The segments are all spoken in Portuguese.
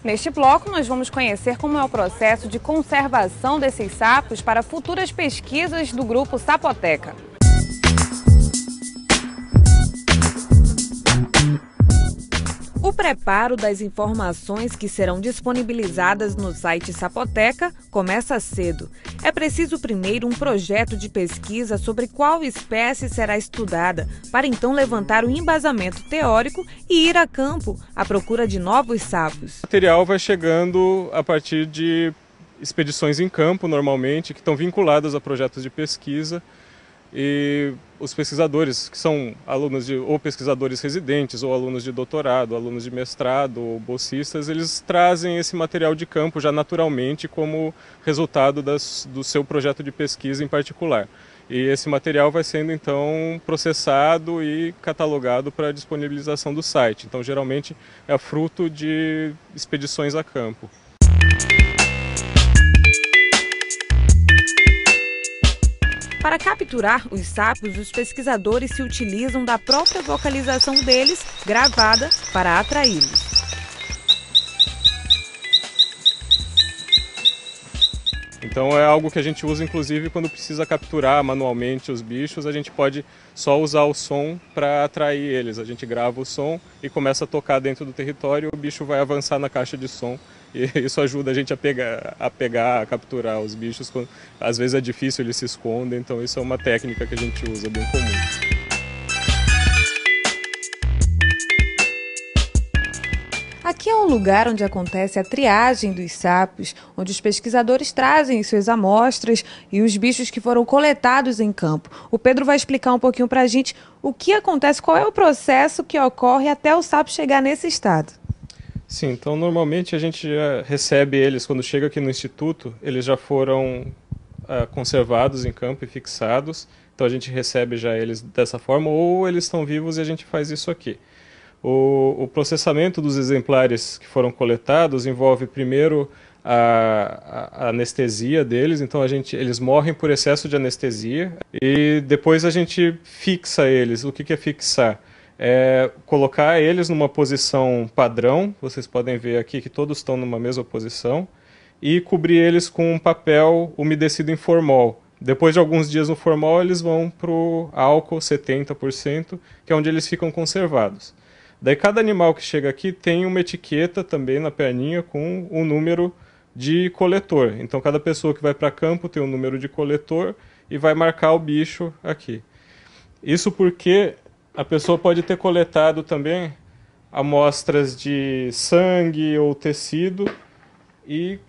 Neste bloco, nós vamos conhecer como é o processo de conservação desses sapos para futuras pesquisas do grupo Sapoteca. O preparo das informações que serão disponibilizadas no site Sapoteca começa cedo. É preciso primeiro um projeto de pesquisa sobre qual espécie será estudada, para então levantar o embasamento teórico e ir a campo à procura de novos sapos. O material vai chegando a partir de expedições em campo, normalmente, que estão vinculadas a projetos de pesquisa. E os pesquisadores, que são alunos ou pesquisadores residentes, ou alunos de doutorado, alunos de mestrado, ou bolsistas, eles trazem esse material de campo já naturalmente como resultado do seu projeto de pesquisa em particular. E esse material vai sendo então processado e catalogado para disponibilização do site. Então geralmente é fruto de expedições a campo. Para capturar os sapos, os pesquisadores se utilizam da própria vocalização deles, gravada, para atraí-los. Então é algo que a gente usa inclusive quando precisa capturar manualmente os bichos, a gente pode só usar o som para atrair eles. A gente grava o som e começa a tocar dentro do território, o bicho vai avançar na caixa de som e isso ajuda a gente a capturar os bichos. Às vezes é difícil, eles se escondem, então isso é uma técnica que a gente usa bem comum. Aqui é um lugar onde acontece a triagem dos sapos, onde os pesquisadores trazem suas amostras e os bichos que foram coletados em campo. O Pedro vai explicar um pouquinho para a gente o que acontece, qual é o processo que ocorre até o sapo chegar nesse estado. Sim, então normalmente a gente já recebe eles, quando chega aqui no Instituto, eles já foram conservados em campo e fixados, então a gente recebe já eles dessa forma, ou eles estão vivos e a gente faz isso aqui. O processamento dos exemplares que foram coletados envolve primeiro a anestesia deles, então eles morrem por excesso de anestesia e depois a gente fixa eles. O que é fixar? É colocar eles numa posição padrão, vocês podem ver aqui que todos estão numa mesma posição, e cobrir eles com um papel umedecido em formol. Depois de alguns dias no formol, eles vão para o álcool 70%, que é onde eles ficam conservados. Daí cada animal que chega aqui tem uma etiqueta também na perninha com um número de coletor. Então cada pessoa que vai para campo tem um número de coletor e vai marcar o bicho aqui. Isso porque a pessoa pode ter coletado também amostras de sangue ou tecido e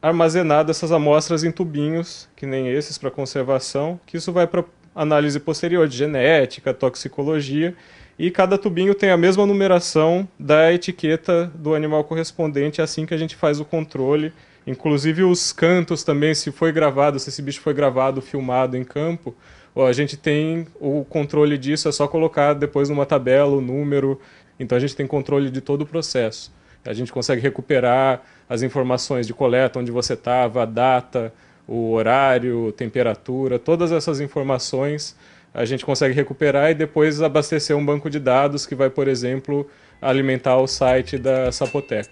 armazenado essas amostras em tubinhos, que nem esses para conservação, que isso vai para análise posterior de genética, toxicologia, e cada tubinho tem a mesma numeração da etiqueta do animal correspondente, é assim que a gente faz o controle. Inclusive os cantos também, se esse bicho foi gravado, filmado em campo, a gente tem o controle disso, é só colocar depois numa tabela o número, então a gente tem controle de todo o processo. A gente consegue recuperar as informações de coleta, onde você estava, a data, o horário, temperatura, todas essas informações a gente consegue recuperar e depois abastecer um banco de dados que vai, por exemplo, alimentar o site da Sapoteca.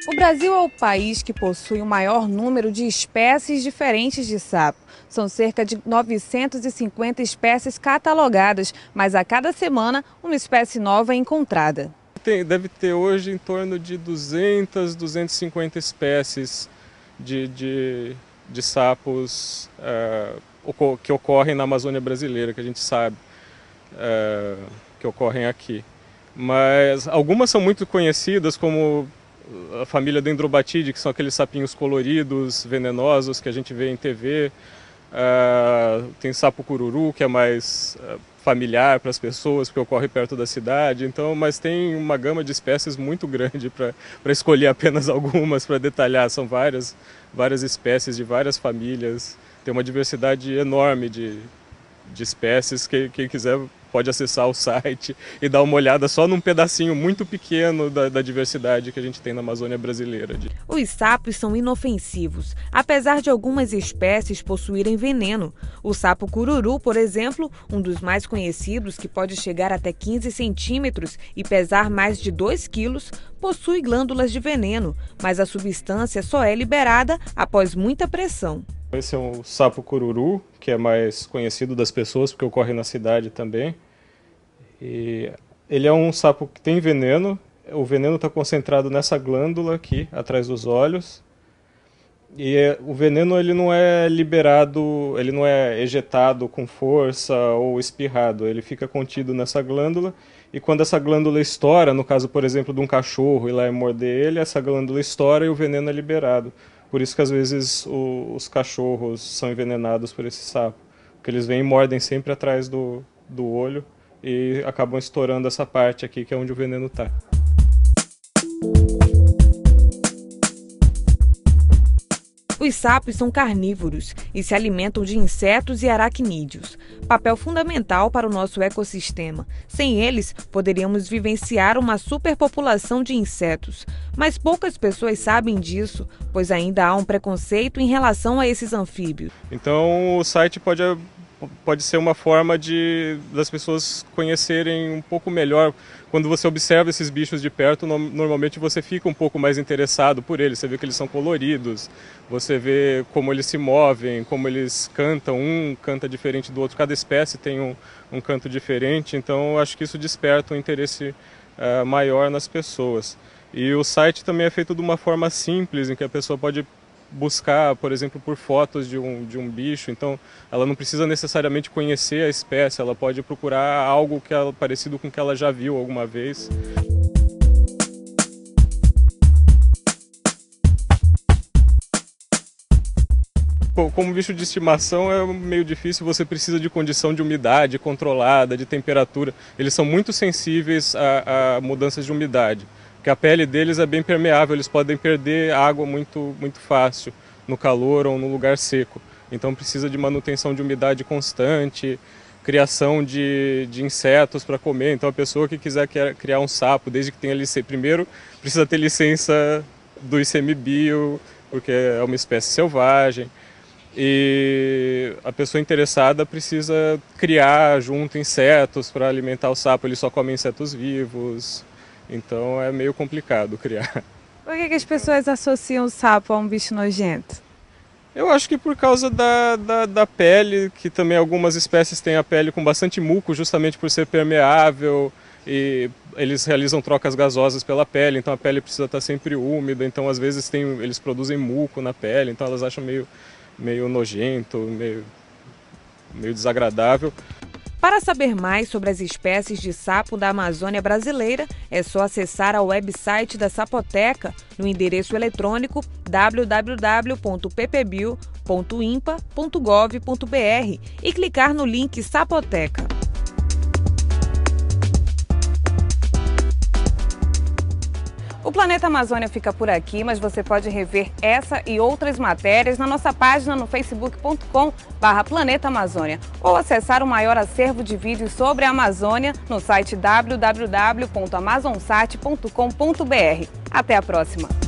O Brasil é o país que possui o maior número de espécies diferentes de sapo. São cerca de 950 espécies catalogadas, mas a cada semana uma espécie nova é encontrada. Deve ter hoje em torno de 200, 250 espécies de sapos que ocorrem na Amazônia brasileira, que a gente sabe que ocorrem aqui. Mas algumas são muito conhecidas, como a família Dendrobatide, que são aqueles sapinhos coloridos, venenosos, que a gente vê em TV. Tem sapo cururu, que é mais familiar para as pessoas, porque ocorre perto da cidade. Então, mas tem uma gama de espécies muito grande para escolher apenas algumas, para detalhar. São várias espécies de várias famílias. Tem uma diversidade enorme de espécies. Quem quiser pode acessar o site e dar uma olhada só num pedacinho muito pequeno da diversidade que a gente tem na Amazônia brasileira. Os sapos são inofensivos, apesar de algumas espécies possuírem veneno. O sapo cururu, por exemplo, um dos mais conhecidos, que pode chegar até 15 centímetros e pesar mais de 2 quilos, possui glândulas de veneno, mas a substância só é liberada após muita pressão. Esse é o sapo cururu, que é mais conhecido das pessoas, porque ocorre na cidade também. E ele é um sapo que tem veneno. O veneno está concentrado nessa glândula aqui, atrás dos olhos. E o veneno ele não é liberado, ele não é ejetado com força ou espirrado. Ele fica contido nessa glândula. E quando essa glândula estoura, no caso, por exemplo, de um cachorro ir lá e morder ele, essa glândula estoura e o veneno é liberado. Por isso que às vezes os cachorros são envenenados por esse sapo. Porque eles vêm e mordem sempre atrás do olho e acabam estourando essa parte aqui, que é onde o veneno está. Os sapos são carnívoros e se alimentam de insetos e aracnídeos, papel fundamental para o nosso ecossistema. Sem eles, poderíamos vivenciar uma superpopulação de insetos. Mas poucas pessoas sabem disso, pois ainda há um preconceito em relação a esses anfíbios. Então o site pode ser uma forma das pessoas conhecerem um pouco melhor. Quando você observa esses bichos de perto, normalmente você fica um pouco mais interessado por eles. Você vê que eles são coloridos, você vê como eles se movem, como eles cantam. Um canta diferente do outro, cada espécie tem um canto diferente. Então acho que isso desperta um interesse maior nas pessoas. E o site também é feito de uma forma simples, em que a pessoa pode buscar, por exemplo, por fotos de um bicho. Então ela não precisa necessariamente conhecer a espécie, ela pode procurar algo parecido com o que ela já viu alguma vez. Como bicho de estimação é meio difícil, você precisa de condição de umidade controlada, de temperatura. Eles são muito sensíveis a mudanças de umidade. Porque a pele deles é bem permeável, eles podem perder água muito fácil no calor ou no lugar seco. Então precisa de manutenção de umidade constante, criação de insetos para comer. Então a pessoa que quiser criar um sapo, desde que tenha licença, primeiro precisa ter licença do ICMBio, porque é uma espécie selvagem. E a pessoa interessada precisa criar junto insetos para alimentar o sapo, ele só come insetos vivos. Então é meio complicado criar. Por que as pessoas associam o sapo a um bicho nojento? Eu acho que por causa da pele, que também algumas espécies têm a pele com bastante muco, justamente por ser permeável, e eles realizam trocas gasosas pela pele, então a pele precisa estar sempre úmida, então às vezes eles produzem muco na pele, então elas acham meio nojento, meio desagradável. Para saber mais sobre as espécies de sapo da Amazônia brasileira, é só acessar ao website da Sapoteca no endereço eletrônico www.ppbio.impa.gov.br e clicar no link Sapoteca. O Planeta Amazônia fica por aqui, mas você pode rever essa e outras matérias na nossa página no facebook.com/Planeta Amazônia ou acessar o maior acervo de vídeos sobre a Amazônia no site www.amazonsat.com.br. Até a próxima!